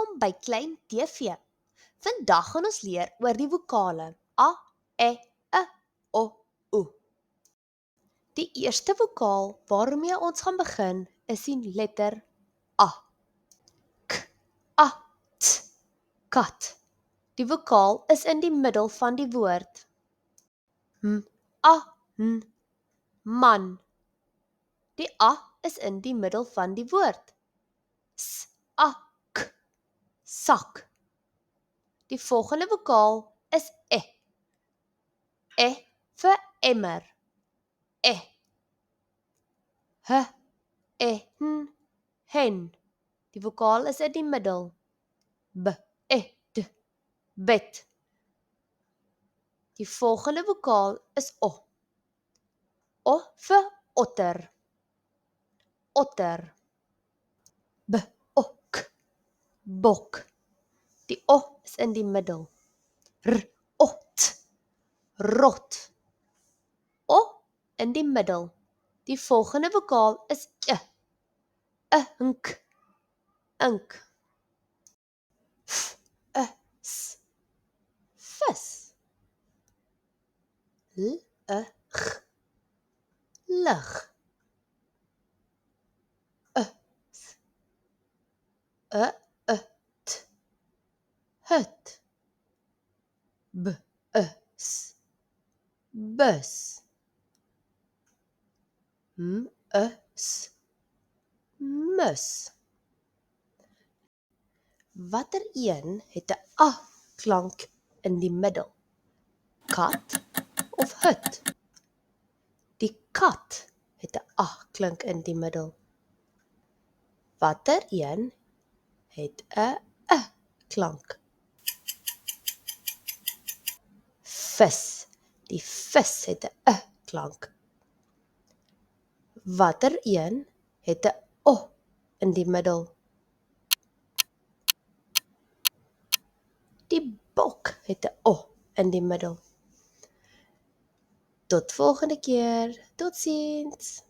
Welkom by Klein TV. Vandag gaan ons leer oor die vokale A, E, O, U. Die eerste vokaal waarmee ons gaan begin is die letter A. K, A, T, kat. Die vokaal is in die middel van die woord. M, A, N, man. Die A is in die middel van die woord. S, A, K, sak. Die volgende vokaal is E. E vir emmer. E. H, E, N, hen. Die vokaal is in die middel. B, E, D, bed. Die volgende vokaal is O. O vir otter. Otter. B, O, K, bok. Die O is in die middel. R, O, T, rot. O in die middel. Die volgende vokaal is I. Ink. Ink. F, S, vis. L, G, lig. T, hut. B, S, bus. M, S, mus. Watter een het 'n A klank in die middel? Kat of hut? Die kat het 'n A klank in die middel. Watter een het 'n klank? Vis. Die vis het 'n klank. Watter een het 'n O in die middel? Die bok het 'n O in die middel. Tot volgende keer. Totsiens.